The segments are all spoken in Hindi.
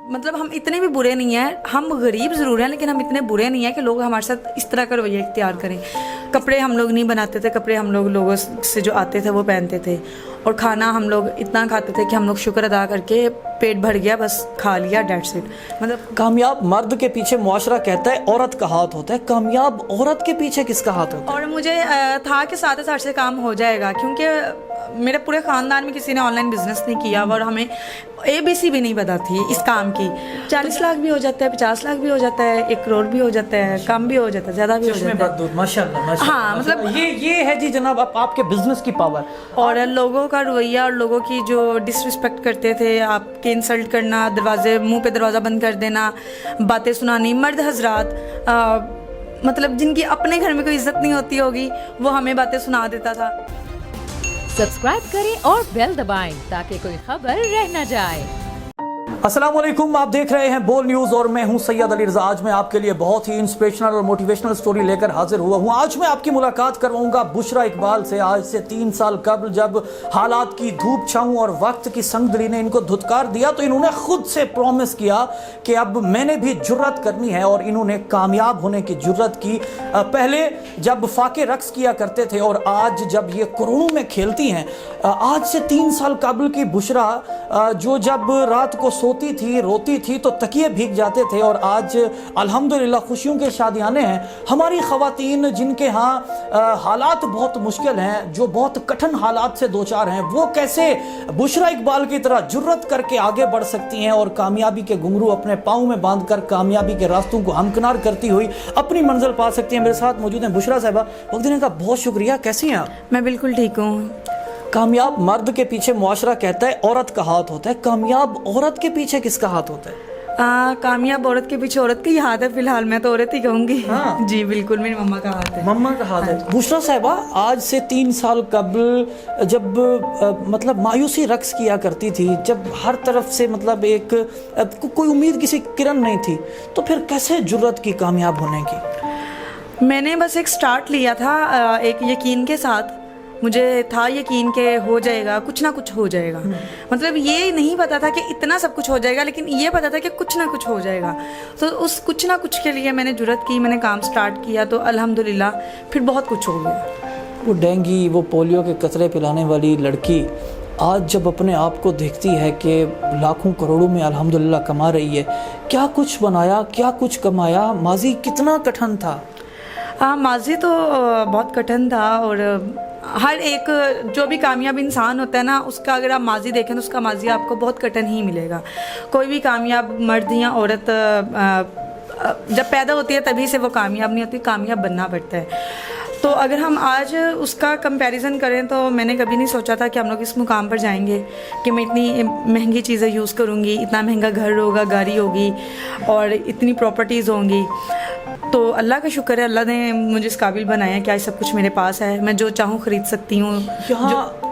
मतलब हम इतने भी बुरे नहीं हैं, हम गरीब ज़रूर हैं लेकिन हम इतने बुरे नहीं हैं कि लोग हमारे साथ इस तरह का रवैया इख्तियार करें। कपड़े हम लोग नहीं बनाते थे, कपड़े हम लोगों से जो आते थे वो पहनते थे, और खाना हम लोग इतना खाते थे कि हम लोग शुक्र अदा करके पेट भर गया, बस खा लिया, डेट्स इट। मतलब कामयाब मर्द के पीछे मुआशरा कहता है औरत का हाथ होता है, कामयाब औरत के पीछे किसका हाथ होता है? और मुझे था कि 7 से काम हो जाएगा, क्योंकि मेरे पूरे ख़ानदान में किसी ने ऑनलाइन बिजनेस नहीं किया और हमें ABC भी नहीं पता थी इस काम की। 40 लाख भी हो जाता है, 50 लाख भी हो जाता है, 1 करोड़ भी हो जाता है, कम भी हो जाता है, ज़्यादा भी हो जाता है। माशाल्लाह माशाल्लाह। हाँ, मतलब ये है जी जनाब आपके बिजनेस की पावर। और लोगों का रवैया और लोगों की जो डिसरिस्पेक्ट करते थे, आपके इंसल्ट करना, मुंह पे दरवाज़ा बंद कर देना, बातें सुनानी, मर्द हजरात मतलब जिनकी अपने घर में कोई इज्जत नहीं होती होगी वो हमें बातें सुना देता था। सब्सक्राइब करें और बेल दबाएं ताकि कोई खबर रह न जाए। अस्सलाम वालेकुम, आप देख रहे हैं बोल न्यूज़ और मैं हूं सैयद अली रज़ा। आज मैं आपके लिए बहुत ही इंस्पिरेशनल और मोटिवेशनल स्टोरी लेकर हाजिर हुआ हूं। आज मैं आपकी मुलाकात करवाऊंगा बुशरा इकबाल से। आज से 3 साल कबल जब हालात की धूप छाऊं और वक्त की संगदली ने इनको धुतकार दिया तो इन्होंने खुद से प्रॉमिस किया कि अब मैंने भी जुर्रत करनी है, और इन्होंने कामयाब होने की जुर्रत की। पहले जब फाके रक्स किया करते थे और आज जब ये करोड़ों में खेलती हैं। आज से 3 साल कबल की बुशरा जो जब रात को सोती थी, रोती थी तो तकिए भीग जाते थे, और आज अल्हम्दुलिल्लाह खुशियों के शादियाने हैं। हमारी ख़वातीन जिनके यहाँ हालात बहुत मुश्किल हैं, जो बहुत कठिन हालात से दो चार हैं, वो कैसे बुशरा इकबाल की तरह जुर्रत करके आगे बढ़ सकती हैं और कामयाबी के घुंघरू अपने पाँव में बांधकर कामयाबी के रास्तों को हमकिनार करती हुई अपनी मंजिल पा सकती हैं। मेरे साथ मौजूद हैं बुशरा साहिबा। वक्त देने का बहुत शुक्रिया। कैसी हैं आप? मैं बिल्कुल ठीक हूँ। कामयाब मर्द के पीछे मुआशरा कहता है औरत का हाथ होता है, कामयाब औरत के पीछे किसका हाथ होता है? कामयाब औरत के पीछे औरत का ही हाथ है। फिलहाल मैं तो औरत ही कहूँगी। हाँ। जी बिल्कुल, मेरी मम्मा का हाथ है। मम्मा का हाथ है। बुशरा साहिबा, आज से 3 साल कबल जब मतलब मायूसी रक्स किया करती थी, जब हर तरफ से मतलब एक कोई उम्मीद, किसी किरण नहीं थी, तो फिर कैसे जुर्रत की कामयाब होने की? मैंने बस एक स्टार्ट लिया था, एक यकीन के साथ। मुझे था यकीन के हो जाएगा, कुछ ना कुछ हो जाएगा। मतलब ये नहीं पता था कि इतना सब कुछ हो जाएगा, लेकिन ये पता था कि कुछ ना कुछ हो जाएगा। तो उस कुछ ना कुछ के लिए मैंने जुर्रत की, मैंने काम स्टार्ट किया, तो अल्हम्दुलिल्लाह फिर बहुत कुछ हो गया। वो डेंगी, वो पोलियो के कतरे पिलाने वाली लड़की आज जब अपने आप को देखती है कि लाखों करोड़ों में अल्हम्दुलिल्लाह कमा रही है, क्या कुछ बनाया, क्या कुछ कमाया, माजी कितना कठिन था? माजी तो बहुत कठिन था, और हर एक जो भी कामयाब इंसान होता है ना, उसका अगर आप माजी देखें तो उसका माजी आपको बहुत कठिन ही मिलेगा। कोई भी कामयाब मर्द या औरत जब पैदा होती है तभी से वो कामयाब नहीं होती, कामयाब बनना पड़ता है। तो अगर हम आज उसका कंपैरिजन करें तो मैंने कभी नहीं सोचा था कि हम लोग इस मुकाम पर जाएंगे कि मैं इतनी महंगी चीज़ें यूज़ करूँगी, इतना महंगा घर होगा, गाड़ी होगी और इतनी प्रॉपर्टीज़ होंगी। तो अल्लाह का शुक्र है, अल्लाह ने मुझे इस काबिल बनाया कि आज सब कुछ मेरे पास है, मैं जो चाहूँ ख़रीद सकती हूँ।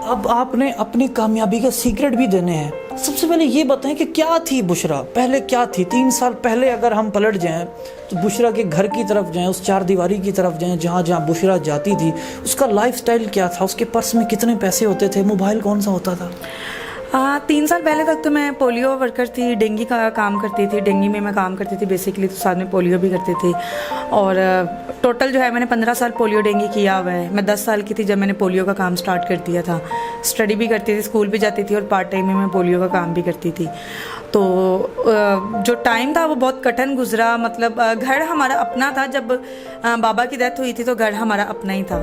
अब आपने अपनी कामयाबी का सीक्रेट भी देने हैं। सबसे पहले ये बताएं कि क्या थी बुशरा, पहले क्या थी? 3 साल पहले अगर हम पलट जाएं तो बुशरा के घर की तरफ जाएं, उस 4 दीवारी की तरफ जाएं जहाँ जहाँ बुशरा जाती थी, उसका लाइफस्टाइल क्या था? उसके पर्स में कितने पैसे होते थे? मोबाइल कौन सा होता था? 3 साल पहले तक तो मैं पोलियो वर्कर थी, डेंगी का काम करती थी। डेंगी में मैं काम करती थी बेसिकली, तो साथ में पोलियो भी करती थी। और टोटल जो है मैंने 15 साल पोलियो डेंगी किया हुआ है। मैं 10 साल की थी जब मैंने पोलियो का काम स्टार्ट कर दिया था। स्टडी भी करती थी, स्कूल भी जाती थी, और पार्ट टाइम में मैं पोलियो का काम भी करती थी। तो जो टाइम था वो बहुत कठिन गुजरा। मतलब घर हमारा अपना था, जब बाबा की डेथ हुई थी तो घर हमारा अपना ही था,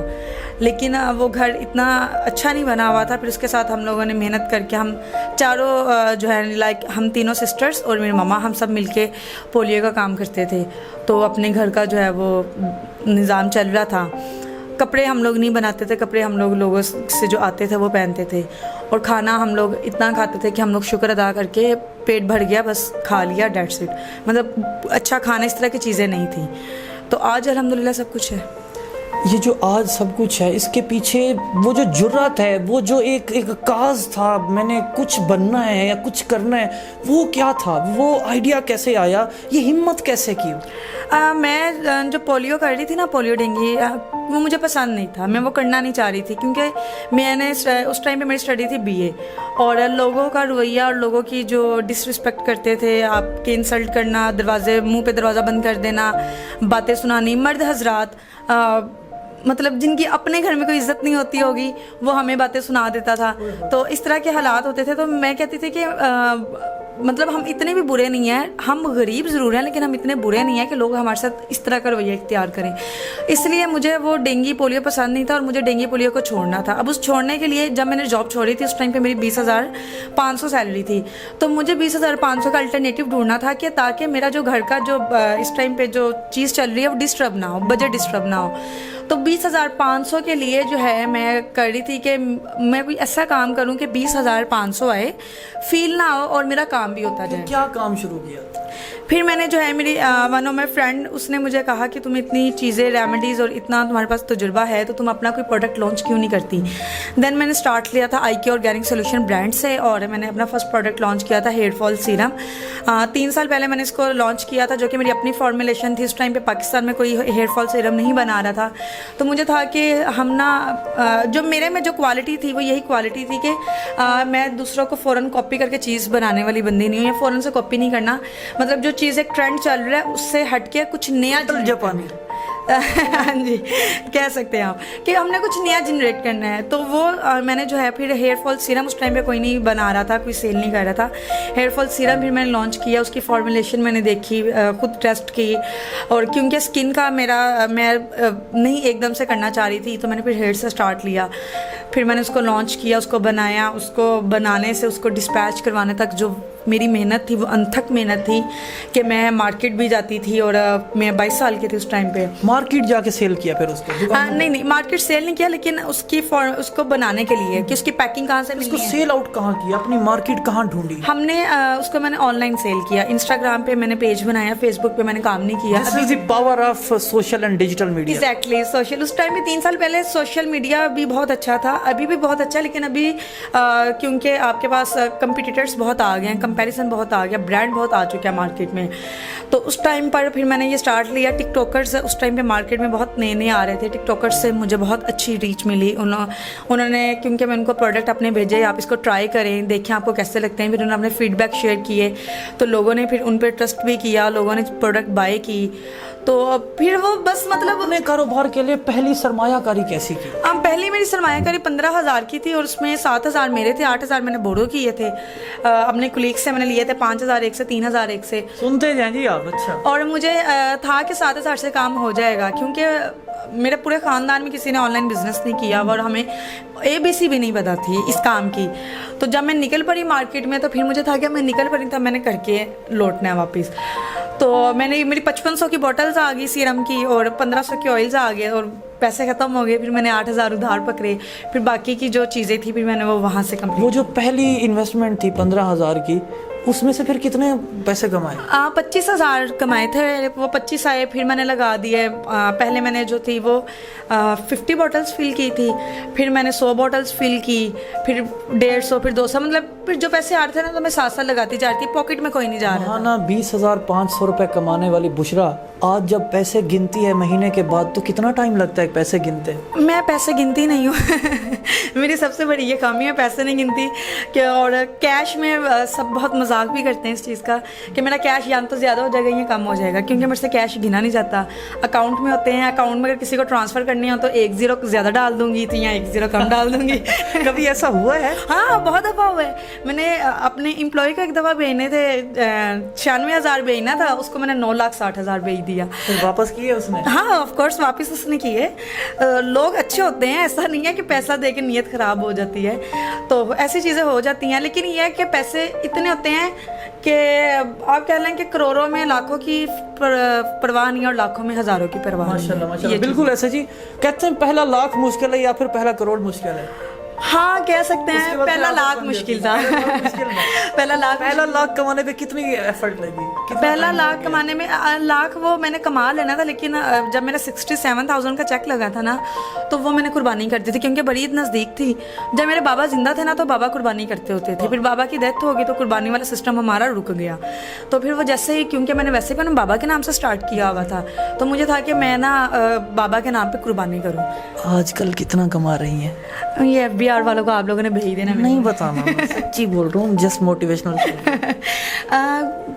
लेकिन वो घर इतना अच्छा नहीं बना हुआ था। फिर उसके साथ हम लोगों ने मेहनत करके, हम चारों जो है लाइक हम तीनों सिस्टर्स और मेरी मम्मा, हम सब मिलके पोलियो का काम करते थे। तो अपने घर का जो है वो निज़ाम चल रहा था। कपड़े हम लोग नहीं बनाते थे, कपड़े हम लोगों से जो आते थे वो पहनते थे, और खाना हम लोग इतना खाते थे कि हम लोग शुक्र अदा करके पेट भर गया, बस खा लिया, डेट्स इट। मतलब अच्छा खाना, इस तरह की चीज़ें नहीं थी। तो आज अल्हम्दुलिल्लाह सब कुछ है। ये जो आज सब कुछ है, इसके पीछे वो जो जुर्रत है, वो जो एक काज था, मैंने कुछ बनना है या कुछ करना है, वो क्या था? वो आइडिया कैसे आया? ये हिम्मत कैसे की? मैं जो पोलियो कर रही थी ना, पोलियो डेंगू, वो मुझे पसंद नहीं था, मैं वो करना नहीं चाह रही थी, क्योंकि मैंने उस टाइम पे मेरी स्टडी थी बीए, और लोगों का रवैया और लोगों की जो डिसरिस्पेक्ट करते थे, आपके इंसल्ट करना, मुंह पे दरवाज़ा बंद कर देना, बातें सुनानी, मर्द हजरात, मतलब जिनकी अपने घर में कोई इज्जत नहीं होती होगी, वो हमें बातें सुना देता था। तो इस तरह के हालात होते थे। तो मैं कहती थी कि मतलब हम इतने भी बुरे नहीं हैं, हम गरीब ज़रूर हैं, लेकिन हम इतने बुरे नहीं हैं कि लोग हमारे साथ इस तरह का रवैया इख्तियार करें। इसलिए मुझे वो डेंगू पोलियो पसंद नहीं था, और मुझे डेंगू पोलियो को छोड़ना था। अब उस छोड़ने के लिए जब मैंने जॉब छोड़ी थी, उस टाइम पे मेरी 20,500 सैलरी थी, तो मुझे 20,500 का अल्टरनेटिव ढूंढना था, कि ताकि मेरा जो घर का जो इस टाइम पे जो चीज़ चल रही है वो डिस्टर्ब ना हो, बजट डिस्टर्ब ना हो। तो 20,500 के लिए जो है मैं कर रही थी कि मैं कोई ऐसा काम करूं कि 20,500 आए, फील ना हो, और मेरा काम भी होता जाए। क्या काम शुरू किया? फिर मैंने जो है, मेरी वन ऑफ माई फ्रेंड, उसने मुझे कहा कि तुम इतनी चीज़ें, रेमेडीज़ और इतना तुम्हारे पास तजुर्बा है, तो तुम अपना कोई प्रोडक्ट लॉन्च क्यों नहीं करती। देन मैंने स्टार्ट लिया था IK ऑर्गेनिक सोल्यूशन ब्रांड से, और मैंने अपना फर्स्ट प्रोडक्ट लॉन्च किया था हेयर फॉल सीरम। 3 साल पहले मैंने इसको लॉन्च किया था, जो कि मेरी अपनी फॉर्मुलेशन थी। उस टाइम पे पाकिस्तान में कोई हेयर फॉल सीरम नहीं बना रहा था, तो मुझे था कि हम ना, जो मेरे में जो क्वालिटी थी वो यही क्वालिटी थी कि मैं दूसरों को फ़ौरन कॉपी करके चीज़ बनाने वाली बंदी नहीं हूँ, या फ़ौरन से कॉपी नहीं करना। मतलब जो चीज़ एक ट्रेंड चल रहा है उससे हटके कुछ नया जापानी हाँ जी, कह सकते हैं आप कि हमने कुछ नया जनरेट करना है। तो वो मैंने जो है, फिर हेयर फॉल सीरम उस टाइम पे कोई नहीं बना रहा था, कोई सेल नहीं कर रहा था। हेयर फॉल सीरम फिर मैंने लॉन्च किया, उसकी फॉर्मुलेशन मैंने देखी, खुद टेस्ट की, और क्योंकि स्किन का मैं नहीं एकदम से करना चाह रही थी, तो मैंने फिर हेयर से स्टार्ट लिया। फिर मैंने उसको लॉन्च किया, उसको बनाया, उसको बनाने से उसको डिस्पैच करवाने तक जो मेरी मेहनत थी, वो अनथक मेहनत थी कि मैं मार्केट भी जाती थी, और मैं 22 साल की थी उस टाइम पे। मार्केट जाके सेल किया फिर उसको? नहीं, मार्केट सेल नहीं किया, लेकिन उसको बनाने के लिए कि उसकी पैकिंग कहाँ से मिलनी है, सेल आउट कहाँ किया, अपनी मार्केट कहाँ ढूंढी? हमने उसको मैंने ऑनलाइन सेल किया। इंस्टाग्राम पे मैंने पेज बनाया, फेसबुक पे मैंने काम नहीं किया। This is the power of social and digital media. Exactly, social, उस टाइम में 3 साल पहले सोशल मीडिया भी बहुत अच्छा था, अभी भी बहुत अच्छा, लेकिन अभी क्योंकि आपके पास कंपटीटर्स बहुत आ गए हैं, कंपैरिजन बहुत आ गया, ब्रांड बहुत आ चुका है मार्केट में। तो उस टाइम पर फिर मैंने ये स्टार्ट लिया। टिकटॉकर्स उस टाइम पे मार्केट में बहुत नए आ रहे थे, टिकटॉकर्स से मुझे बहुत अच्छी रीच मिली। उन्होंने, क्योंकि मैं उनको प्रोडक्ट अपने भेजे, आप इसको ट्राई करें, देखें आपको कैसे लगते हैं, फिर उन्होंने अपने फीडबैक शेयर किए, तो लोगों ने फिर उन पर ट्रस्ट भी किया, लोगों ने प्रोडक्ट बाय की। तो फिर वो बस मतलब अपने कारोबार के लिए पहली सरमायाकारी कैसी की? पहली मेरी सरमायाकारी 15,000 की थी, और उसमें 7,000 मेरे थे, 8,000 मैंने बोरो किए थे, अपने कुलीग से मैंने लिए थे, 5,000 एक से, 3,000 एक से। सुनते जाएं जी आप। अच्छा। और मुझे था कि 7,000 से काम हो जाएगा, क्योंकि मेरे पूरे ख़ानदान में किसी ने ऑनलाइन बिजनेस नहीं किया, और हमें ABC भी नहीं पता थी इस काम की। तो जब मैं निकल पड़ी मार्केट में, तो फिर मुझे था कि मैं निकल पड़ी, तब मैंने करके लौटना है वापस। तो मेरी 5500 की बॉटल्स आ गई सीरम की, और 1500 के ऑयल्स आ गए, और पैसे ख़त्म हो गए। फिर मैंने 8,000 उधार पकड़े, फिर बाकी की जो चीज़ें थी फिर मैंने वो वहाँ से कंप्लीट। वो जो पहली इन्वेस्टमेंट थी 15,000 की, उसमें से फिर कितने पैसे कमाए? 25,000 कमाए थे, वो 25 आए, फिर मैंने लगा दिए। पहले मैंने जो थी वो 50 बॉटल्स फिल की थी, फिर मैंने 100 बॉटल्स फिल की, फिर 150, फिर 200, मतलब फिर जो पैसे आ रहे थे ना, तो मैं साथ लगाती जा रही थी, पॉकेट में कोई नहीं जा रहा था। 20,500 रुपये कमाने वाली बुशरा आज जब पैसे गिनती है महीने के बाद, तो कितना टाइम लगता है पैसे गिनते? मैं पैसे गिनती नहीं हूँ मेरी सबसे बड़ी ये खामी है, पैसे नहीं गिनती। कि और कैश में सब बहुत मजाक भी करते हैं इस चीज़ का कि मेरा कैश या तो ज़्यादा हो जाएगा या कम हो जाएगा, क्योंकि मेरे से कैश गिना नहीं जाता। अकाउंट में होते हैं, अकाउंट में अगर किसी को ट्रांसफ़र करनी हो तो 1 0 ज़्यादा डाल दूंगी, तो यहाँ 1 0 कम डाल दूंगी कभी ऐसा हुआ है? हाँ, बहुत दफ़ा हुआ है। मैंने अपने एम्प्लॉय को एक दफ़ा भेजने थे 96,000 भेजना था, उसको मैंने 9,60,000 भेज दिया। तो वापस किए उसने? हाँ, ऑफ कोर्स वापस उसने किए। लोग अच्छे होते हैं, ऐसा नहीं है कि पैसा दे के नीयत ख़राब हो जाती है, तो ऐसी चीज़ें हो जाती हैं। लेकिन यह है कि पैसे इतने होते हैं कि आप कह लें कि करोड़ों में लाखों की परवाह नहीं, और लाखों में हज़ारों की परवाह नहीं। माशाल्लाह, माशाल्लाह। बिल्कुल ऐसे जी। कहते हैं पहला लाख मुश्किल है या फिर पहला करोड़ मुश्किल है? हाँ कह सकते उसके हैं, बाद पहला फिर लाख आदत बन मुश्किल जाती है। था। मुश्किल था। पहला लाख कमाने पे कितनी एफर्ट लगी? कितना पहला time लाख लगा? कमाने में लाख वो मैंने कमा लेना था, लेकिन जब मेरा 67,000 का चेक लगा था ना, तो वो मैंने कुर्बानी कर दी थी, क्योंकि बड़ी नज़दीक थी। जब मेरे बाबा जिंदा थे ना, तो बाबा कुर्बानी करते होते थे, फिर बाबा की डेथ हो गई तो कुर्बानी वाला सिस्टम हमारा रुक गया। तो फिर वो जैसे ही, क्योंकि मैंने वैसे भी बाबा के नाम से स्टार्ट किया हुआ था, तो मुझे था कि मैं ना बाबा के नाम पे कुर्बानी करूँ। आजकल कितना कमा रही हैं? ये FBR वालों को आप लोगों ने भेज देना। नहीं बताना, मैं सच्ची बोल रहा हूँ, जस्ट मोटिवेशनल।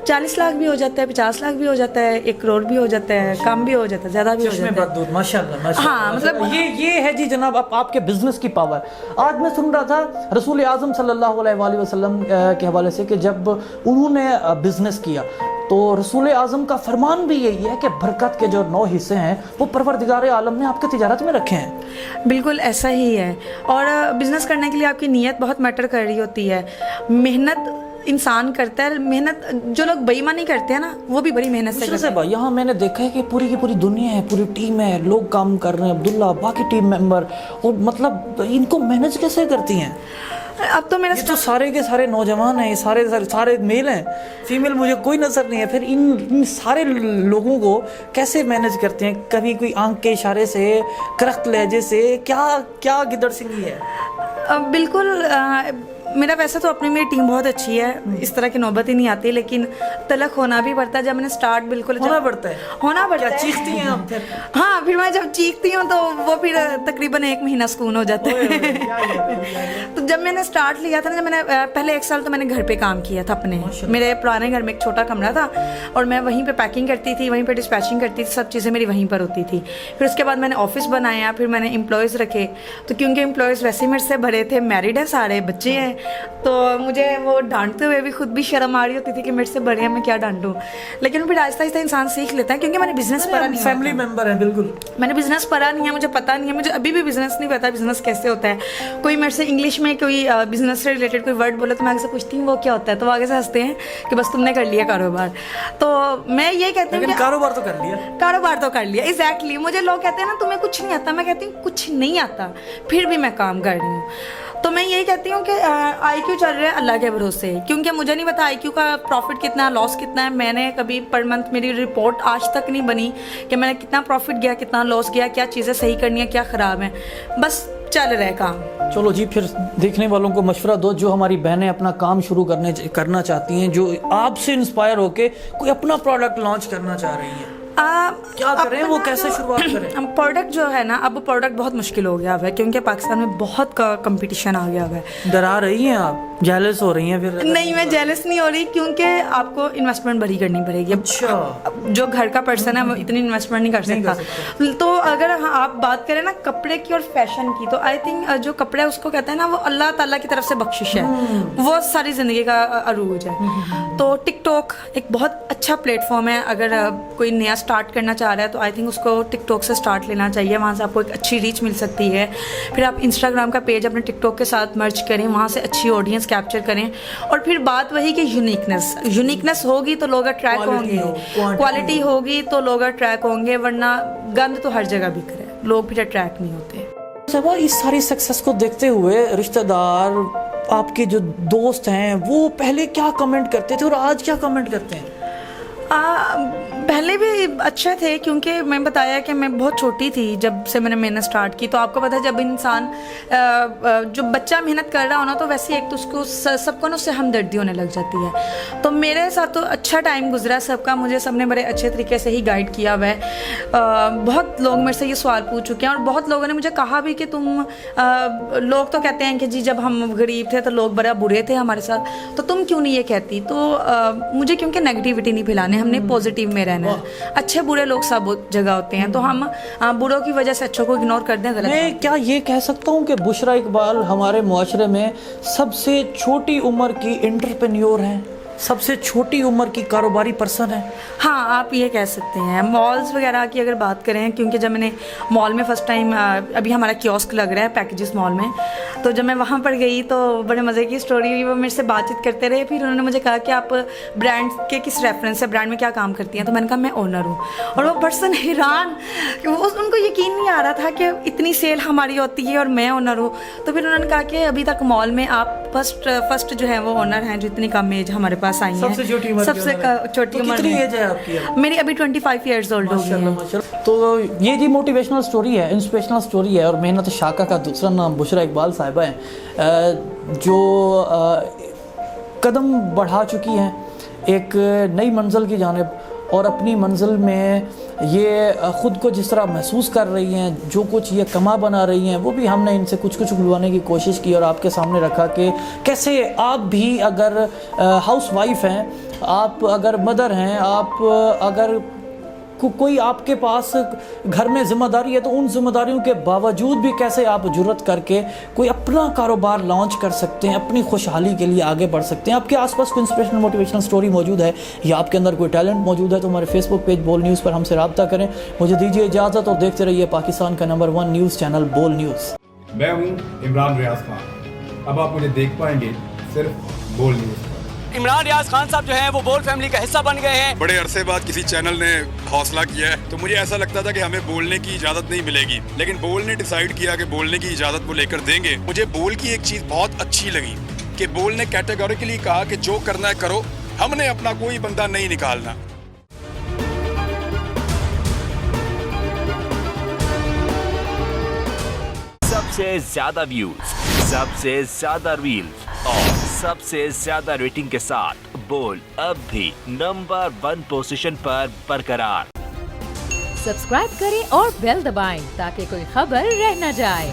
40 लाख भी हो जाता है, 50 लाख भी हो जाता है, 1 करोड़ भी हो जाता है, कम भी हो जाता है, ज़्यादा भी हो जाता है। दूर, माशाल्लाह माशाल्लाह। हाँ, मतलब ये है जी जनाब आपके बिजनेस की पावर। आज मैं सुन रहा था रसूल आज़म सल्लल्लाहु अलैहि वसल्लम के हवाले से कि जब उन्होंने बिजनेस किया तो रसूल आज़म का फरमान भी यही है कि बरकत के जो 9 हिस्से हैं वो परवरदिगार आलम ने आपके तिजारत में रखे हैं। बिल्कुल ऐसा ही है। और बिजनेस करने के लिए आपकी नीयत बहुत मैटर कर रही होती है। मेहनत इंसान करता है, मेहनत जो लोग बेईमानी करते हैं ना, वो भी बड़ी मेहनत से करते हैं। भाई यहाँ मैंने देखा है कि पूरी की पूरी दुनिया है, पूरी टीम है, लोग काम कर रहे हैं, अब्दुल्ला बाकी टीम मेंबर, और मतलब इनको मैनेज कैसे करती हैं? अब तो मेरा ये तो सारे के सारे नौजवान हैं, ये सारे मेल हैं, फीमेल मुझे कोई नजर नहीं है। फिर इन सारे लोगों को कैसे मैनेज करते हैं? कभी कोई आंख के इशारे से, करख्त लहजे से, क्या गिदड़ सिंगी है? बिल्कुल मेरा वैसे तो अपनी मेरी टीम बहुत अच्छी है, इस तरह की नौबत ही नहीं आती, लेकिन तलक होना भी पड़ता है। जब मैंने स्टार्ट बिल्कुल होना पड़ता है। क्या चीखती हैं आप फिर? हाँ, फिर मैं जब चीखती हूँ तो वो फिर तकरीबन 1 महीना सुकून हो जाता है। तो जब मैंने स्टार्ट लिया था ना, जब मैंने पहले 1 साल तो मैंने घर पे काम किया था अपने, मेरे पुराने घर में एक छोटा कमरा था और मैं वहीं पे पैकिंग करती थी, वहीं पे डिस्पैचिंग करती थी, सब चीज़ें मेरी वहीं पर होती थी। फिर उसके बाद मैंने ऑफिस बनाया, फिर मैंने एम्प्लॉयज़ रखे। तो क्योंकि एम्प्लॉयज़ वैसे मेरे से भरे थे, मैरिड है, सारे बच्चे हैं, तो मुझे वो डांटते हुए भी खुद भी शर्म आ रही होती थी कि मेरे से बड़े हैं, मैं क्या डांटूं। लेकिन फिर आहिस्ता आहिस्ता इंसान सीख लेता है, क्योंकि मैंने बिजनेस पढ़ा नहीं, फैमिली मेंबर है। बिल्कुल मैंने बिजनेस पढ़ा नहीं है, मुझे पता नहीं है, मुझे अभी भी बिजनेस नहीं पता बिजनेस कैसे होता है। कोई मेरे से इंग्लिश में कोई बिजनेस से रिलेटेड कोई वर्ड बोले तो मैं आगे से पूछती हूँ वो क्या होता है, तो वो आगे से हंसते हैं कि बस तुमने कर लिया कारोबार। तो मैं ये कहती हूँ कारोबार तो कर लिया, कारोबार तो कर लिया। एग्जैक्टली। मुझे लोग कहते हैं ना तुम्हें कुछ नहीं आता, मैं कहती हूँ कुछ नहीं आता, फिर भी मैं काम कर रही हूँ। तो मैं यही कहती हूँ कि IQ चल रहा है अल्लाह के भरोसे, क्योंकि मुझे नहीं पता IQ का प्रॉफिट कितना, लॉस कितना है। मैंने कभी पर मंथ मेरी रिपोर्ट आज तक नहीं बनी कि मैंने कितना प्रॉफिट गया, कितना लॉस गया, क्या चीज़ें सही करनी है, क्या ख़राब है, बस चल रहा है काम। चलो जी, फिर देखने वालों को मशवरा दो, जो हमारी बहनें अपना काम शुरू करना चाहती हैं, जो आपसे इंस्पायर होके कोई अपना प्रोडक्ट लॉन्च करना चाह रही हैं, क्या करें, वो कैसे शुरुआत करें? प्रोडक्ट जो है ना, अब प्रोडक्ट बहुत मुश्किल हो गया हुआ है, क्योंकि पाकिस्तान में बहुत कंपटीशन आ गया हुआ है। डरा रही हैं आप? जेलस हो रही हैं फिर? नहीं, मैं जेलस नहीं हो रही, क्योंकि आपको इन्वेस्टमेंट बड़ी करनी पड़ेगी। अच्छा। जो घर का पर्सन है वो इतनी इन्वेस्टमेंट नहीं कर सकता। तो अगर आप बात करें ना कपड़े की और फैशन की, तो आई थिंक जो कपड़े उसको कहते हैं ना, वो अल्लाह ताला की तरफ से बख्शिश है, वो सारी ज़िंदगी का अरूज है। तो टिकटॉक एक बहुत अच्छा प्लेटफॉर्म है। अगर कोई नया स्टार्ट करना चाह रहा है तो आई थिंक उसको टिकटॉक से स्टार्ट लेना चाहिए, वहाँ से आपको एक अच्छी रीच मिल सकती है। फिर आप इंस्टाग्राम का पेज अपने टिकटॉक के साथ मर्ज करें, वहाँ से अच्छी ऑडियंस कैप्चर करें। और फिर बात वही कि यूनिकनेस होगी तो लोग अट्रैक्ट होंगे, क्वालिटी होगी तो लोग अट्रैक्ट होंगे, वरना गंद तो हर जगह बिक रहा है, लोग फिर अट्रैक्ट नहीं होते। जब इस सारी सक्सेस को देखते हुए रिश्तेदार, आपके जो दोस्त हैं, वो पहले क्या कमेंट करते थे और आज क्या कमेंट करते हैं? पहले भी अच्छे थे, क्योंकि मैं बताया कि मैं बहुत छोटी थी जब से मैंने मेहनत स्टार्ट की। तो आपको पता है जब इंसान जो बच्चा मेहनत कर रहा हो ना, तो वैसे एक तो उसको सबको ना उससे हमदर्दी होने लग जाती है। तो मेरे साथ तो अच्छा टाइम गुजरा सबका, मुझे सबने बड़े अच्छे तरीके से ही गाइड किया हुआ है। बहुत लोग मेरे से ये सवाल पूछ चुके हैं और बहुत लोगों ने मुझे कहा भी कि तुम लोग तो कहते हैं कि जी जब हम गरीब थे तो लोग बड़ा बुरे थे हमारे साथ, तो तुम क्यों नहीं ये कहती? तो मुझे क्योंकि नेगेटिविटी नहीं फैलाने, हमने पॉजिटिव में रहना है। अच्छे बुरे लोग सब जगह होते हैं, तो हम बुरों की वजह से अच्छों को इग्नोर कर दें गलत। मैं क्या ये कह सकता हूँ कि बुशरा इकबाल हमारे मुआशरे में सबसे छोटी उम्र की एंटरप्रेन्योर हैं, सबसे छोटी उम्र की कारोबारी पर्सन है? हाँ, आप ये कह सकते हैं। मॉल्स वगैरह की अगर बात करें, क्योंकि जब मैंने मॉल में फ़र्स्ट टाइम, अभी हमारा कियोस्क लग रहा है पैकेजेस मॉल में, तो जब मैं वहाँ पर गई तो बड़े मज़े की स्टोरी हुई। वो मेरे से बातचीत करते रहे। फिर उन्होंने मुझे कहा कि आप ब्रांड के किस रेफरेंस से, ब्रांड में क्या काम करती हैं? तो मैंने कहा मैं ओनर हूँ। और वो पर्सन हैरान कि वो, उनको यकीन नहीं आ रहा था कि इतनी सेल हमारी होती है और मैं ओनर हूँ। तो फिर उन्होंने कहा कि अभी तक मॉल में आप फर्स्ट जो है वो ओनर हैं जो इतनी कम एज हमारे पास आई है। सबसे छोटी उम्र सबसे छोटी उम्र। कितनी एज है आपकी? मेरी अभी 25 ईयर्स ओल्ड हो गई है। तो ये जी मोटिवेशनल स्टोरी है, इंस्पिरेशनल स्टोरी है। और मेहनत शाका का दूसरा नाम बुशरा इकबाल साहिबा हैं, जो कदम बढ़ा चुकी हैं एक नई मंजिल की जानिब। और अपनी मंजिल में ये ख़ुद को जिस तरह महसूस कर रही हैं, जो कुछ ये कमा बना रही हैं, वो भी हमने इनसे कुछ बुलवाने की कोशिश की और आपके सामने रखा कि कैसे आप भी अगर हाउस वाइफ हैं, आप अगर मदर हैं, आप अगर कोई आपके पास घर में जिम्मेदारी है, तो उन जिम्मेदारियों के बावजूद भी कैसे आप जुर्रत करके कोई अपना कारोबार लॉन्च कर सकते हैं, अपनी खुशहाली के लिए आगे बढ़ सकते हैं। आपके आसपास कोई इंस्पिरेशनल मोटिवेशनल स्टोरी मौजूद है या आपके अंदर कोई टैलेंट मौजूद है तो हमारे फेसबुक पेज बोल न्यूज़ पर हमसे रब्ता करें। मुझे दीजिए इजाज़त और देखते रहिए पाकिस्तान का नंबर 1 न्यूज़ चैनल बोल न्यूज़। मैं हूं इमरान रियाज खान। अब आप मुझे देख पाएंगे सिर्फ बोल न्यूज़ पर। इमरान रियाज खान साहब जो हैं वो बोल फैमिली का हिस्सा बन गए हैं। बड़े अरसे बाद किसी चैनल ने हौसला किया है, तो मुझे ऐसा लगता था कि हमें बोलने की इजाजत नहीं मिलेगी, लेकिन बोल ने डिसाइड किया कि बोलने की इजाजत को लेकर देंगे। मुझे बोल की एक चीज बहुत अच्छी लगी कि बोल ने कैटेगोरिकली कहा कि जो करना है करो, हमने अपना कोई बंदा नहीं निकालना। सबसे ज्यादा व्यूज, सबसे ज्यादा रील्स और सबसे ज्यादा रेटिंग के साथ बोल अब भी नंबर 1 पोजीशन पर बरकरार। सब्सक्राइब करें और बेल दबाएं ताकि कोई खबर रह न जाए।